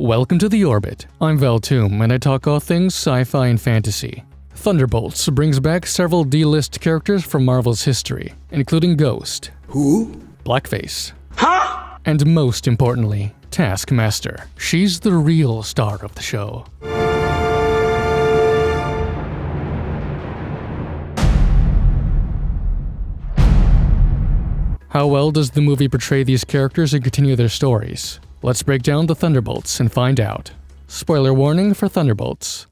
Welcome to The Orbit. I'm Valtuem, and I talk all things sci-fi and fantasy. Thunderbolts brings back several D-list characters from Marvel's history, including Ghost. Who? Blackface. Huh? And most importantly, Taskmaster. She's the real star of the show. How well does the movie portray these characters and continue their stories? Let's break down the Thunderbolts and find out. Spoiler warning for Thunderbolts.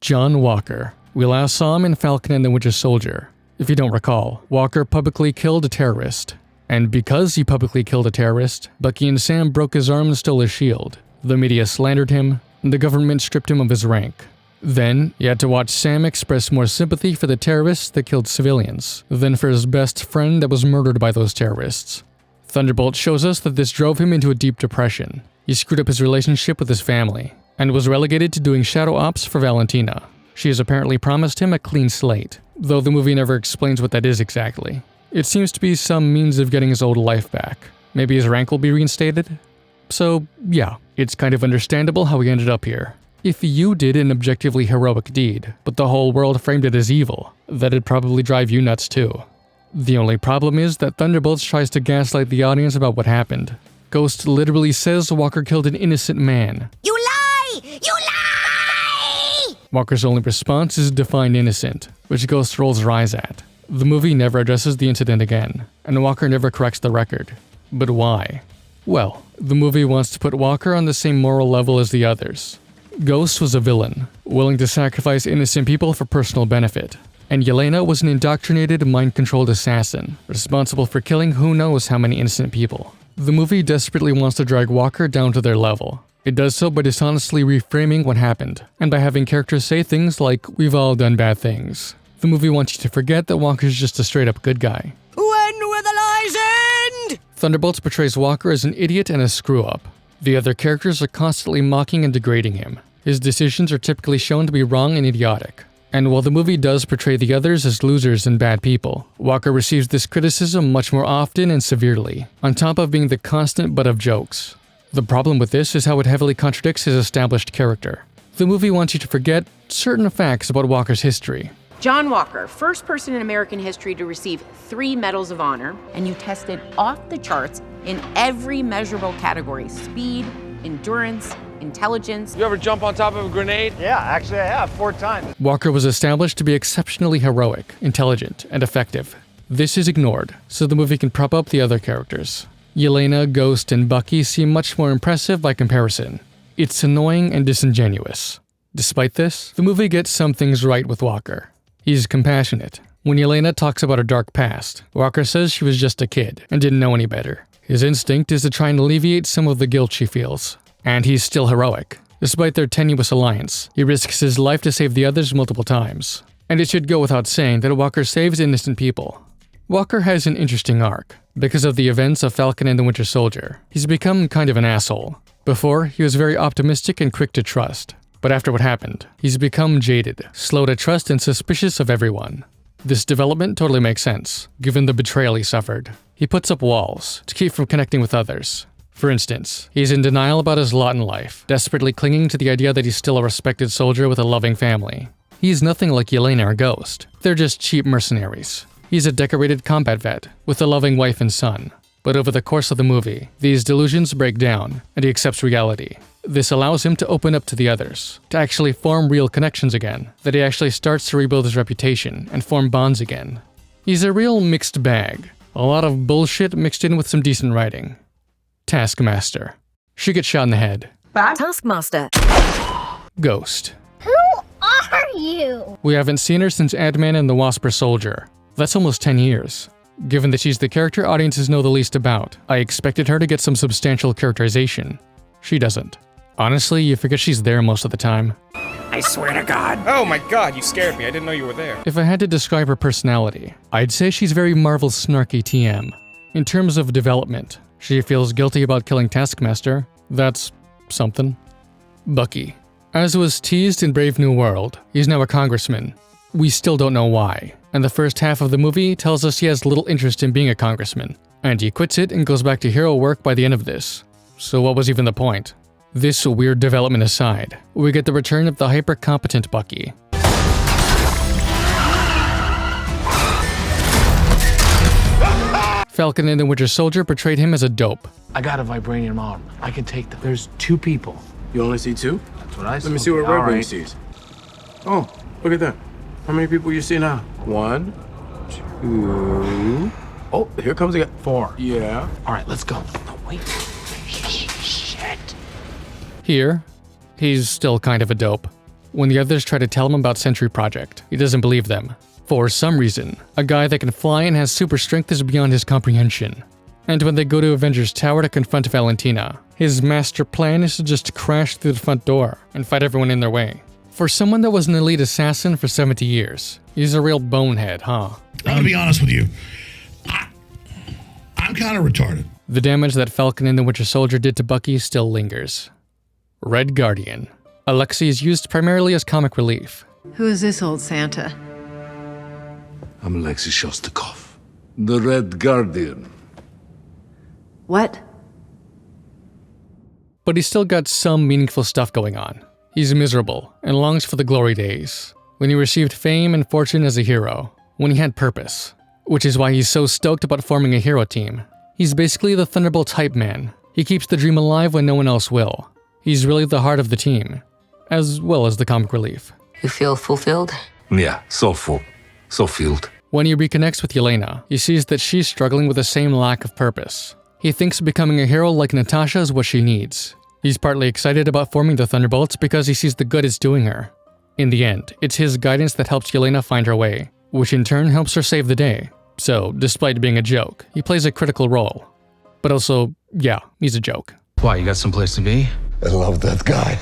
John Walker. We last saw him in Falcon and the Winter Soldier. If you don't recall, Walker publicly killed a terrorist. And because he publicly killed a terrorist, Bucky and Sam broke his arm and stole his shield. The media slandered him, and the government stripped him of his rank. Then, you had to watch Sam express more sympathy for the terrorists that killed civilians than for his best friend that was murdered by those terrorists. Thunderbolt shows us that this drove him into a deep depression. He screwed up his relationship with his family, and was relegated to doing shadow ops for Valentina. She has apparently promised him a clean slate, though the movie never explains what that is exactly. It seems to be some means of getting his old life back. Maybe his rank will be reinstated? So, yeah, it's kind of understandable how he ended up here. If you did an objectively heroic deed, but the whole world framed it as evil, that'd probably drive you nuts too. The only problem is that Thunderbolts tries to gaslight the audience about what happened. Ghost literally says Walker killed an innocent man. You lie! You lie! Walker's only response is define innocent, which Ghost rolls her eyes at. The movie never addresses the incident again, and Walker never corrects the record. But why? Well, the movie wants to put Walker on the same moral level as the others. Ghost was a villain, willing to sacrifice innocent people for personal benefit. And Yelena was an indoctrinated, mind-controlled assassin, responsible for killing who knows how many innocent people. The movie desperately wants to drag Walker down to their level. It does so by dishonestly reframing what happened, and by having characters say things like, "We've all done bad things." The movie wants you to forget that Walker's just a straight-up good guy. When will the lies end? Thunderbolts portrays Walker as an idiot and a screw-up. The other characters are constantly mocking and degrading him. His decisions are typically shown to be wrong and idiotic. And while the movie does portray the others as losers and bad people, Walker receives this criticism much more often and severely, on top of being the constant butt of jokes. The problem with this is how it heavily contradicts his established character. The movie wants you to forget certain facts about Walker's history. John Walker, first person in American history to receive 3 Medals of Honor, and you tested off the charts in every measurable category: speed, endurance, intelligence. You ever jump on top of a grenade? Yeah, actually I have 4 times. Walker was established to be exceptionally heroic, intelligent, and effective. This is ignored, so the movie can prop up the other characters. Yelena, Ghost, and Bucky seem much more impressive by comparison. It's annoying and disingenuous. Despite this, the movie gets some things right with Walker. He's compassionate. When Yelena talks about her dark past, Walker says she was just a kid and didn't know any better. His instinct is to try and alleviate some of the guilt she feels. And he's still heroic. Despite their tenuous alliance, he risks his life to save the others multiple times. And it should go without saying that Walker saves innocent people. Walker has an interesting arc. Because of the events of Falcon and the Winter Soldier, he's become kind of an asshole. Before, he was very optimistic and quick to trust. But after what happened, he's become jaded, slow to trust, and suspicious of everyone. This development totally makes sense, given the betrayal he suffered. He puts up walls to keep from connecting with others. For instance, he's in denial about his lot in life, desperately clinging to the idea that he's still a respected soldier with a loving family. He's nothing like Yelena or Ghost. They're just cheap mercenaries. He's a decorated combat vet, with a loving wife and son. But over the course of the movie, these delusions break down, and he accepts reality. This allows him to open up to the others, to actually form real connections again, that he actually starts to rebuild his reputation and form bonds again. He's a real mixed bag. A lot of bullshit mixed in with some decent writing. Taskmaster. She gets shot in the head. Taskmaster. Ghost. Who are you? We haven't seen her since Ant-Man and the Wasp: Soldier. That's almost 10 years. Given that she's the character audiences know the least about, I expected her to get some substantial characterization. She doesn't. Honestly, you forget she's there most of the time. I swear to God. Oh my God, you scared me. I didn't know you were there. If I had to describe her personality, I'd say she's very Marvel snarky TM. In terms of development, she feels guilty about killing Taskmaster. That's something. Bucky. As was teased in Brave New World, he's now a congressman. We still don't know why, and the first half of the movie tells us he has little interest in being a congressman, and he quits it and goes back to hero work by the end of this. So what was even the point? This weird development aside, we get the return of the hyper-competent Bucky. Falcon and the Winter Soldier portrayed him as a dope. I got a vibranium arm. I can take them. There's 2 people. You only see 2? That's what I saw. Let me see what Red Wing sees. Oh, look at that. How many people you see now? 1, 2. Oh, here comes again. 4. Yeah. All right, let's go. No, wait. Shit. Here, he's still kind of a dope. When the others try to tell him about Sentry Project, he doesn't believe them. For some reason, a guy that can fly and has super strength is beyond his comprehension. And when they go to Avengers Tower to confront Valentina, his master plan is to just crash through the front door and fight everyone in their way. For someone that was an elite assassin for 70 years, he's a real bonehead, huh? I'm gonna be honest with you. I'm kind of retarded. The damage that Falcon and the Winter Soldier did to Bucky still lingers. Red Guardian. Alexei is used primarily as comic relief. Who is this old Santa? I'm Alexei Shostakov, the Red Guardian. What? But he's still got some meaningful stuff going on. He's miserable and longs for the glory days, when he received fame and fortune as a hero, when he had purpose, which is why he's so stoked about forming a hero team. He's basically the Thunderbolts hype man. He keeps the dream alive when no one else will. He's really the heart of the team, as well as the comic relief. You feel fulfilled? Yeah, so full, so filled. When he reconnects with Yelena, he sees that she's struggling with the same lack of purpose. He thinks becoming a hero like Natasha is what she needs. He's partly excited about forming the Thunderbolts because he sees the good it's doing her. In the end, it's his guidance that helps Yelena find her way, which in turn helps her save the day. So, despite being a joke, he plays a critical role. But also, yeah, he's a joke. Why, you got someplace to be? I love that guy.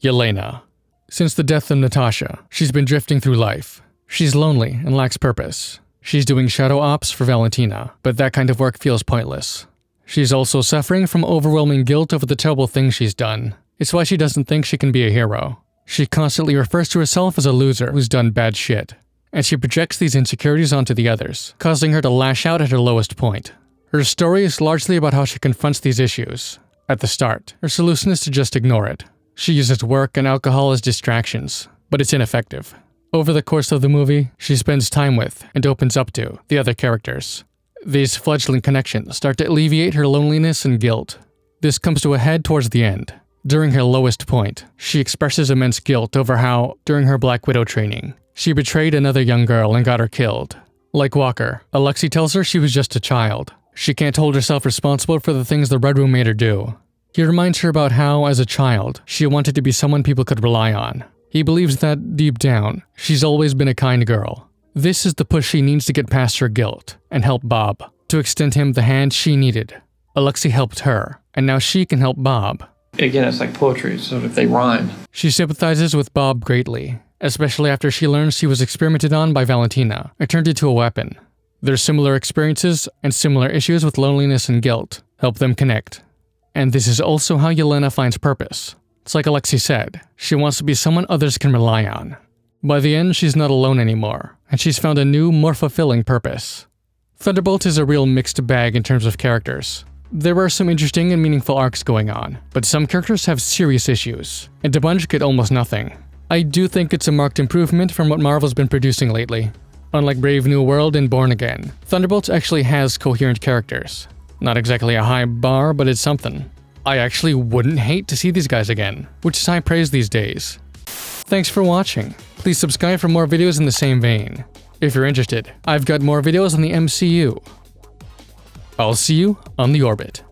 Yelena. Since the death of Natasha, she's been drifting through life. She's lonely and lacks purpose. She's doing shadow ops for Valentina, but that kind of work feels pointless. She's also suffering from overwhelming guilt over the terrible things she's done. It's why she doesn't think she can be a hero. She constantly refers to herself as a loser who's done bad shit, and she projects these insecurities onto the others, causing her to lash out at her lowest point. Her story is largely about how she confronts these issues. At the start, her solution is to just ignore it. She uses work and alcohol as distractions, but it's ineffective. Over the course of the movie, she spends time with, and opens up to, the other characters. These fledgling connections start to alleviate her loneliness and guilt. This comes to a head towards the end. During her lowest point, she expresses immense guilt over how, during her Black Widow training, she betrayed another young girl and got her killed. Like Walker, Alexei tells her she was just a child. She can't hold herself responsible for the things the Red Room made her do. He reminds her about how, as a child, she wanted to be someone people could rely on. He believes that, deep down, she's always been a kind girl. This is the push she needs to get past her guilt and help Bob, to extend him the hand she needed. Alexei helped her, and now she can help Bob. Again, it's like poetry, so if they rhyme. She sympathizes with Bob greatly, especially after she learns he was experimented on by Valentina and turned into a weapon. Their similar experiences and similar issues with loneliness and guilt help them connect. And this is also how Yelena finds purpose. It's like Alexei said, she wants to be someone others can rely on. By the end, she's not alone anymore, and she's found a new, more fulfilling purpose. Thunderbolts is a real mixed bag in terms of characters. There are some interesting and meaningful arcs going on, but some characters have serious issues, and a bunch get almost nothing. I do think it's a marked improvement from what Marvel's been producing lately. Unlike Brave New World and Born Again, Thunderbolts actually has coherent characters. Not exactly a high bar, but it's something. I actually wouldn't hate to see these guys again, which is high praise these days. Thanks for watching. Please subscribe for more videos in the same vein. If you're interested, I've got more videos on the MCU. I'll see you on the orbit.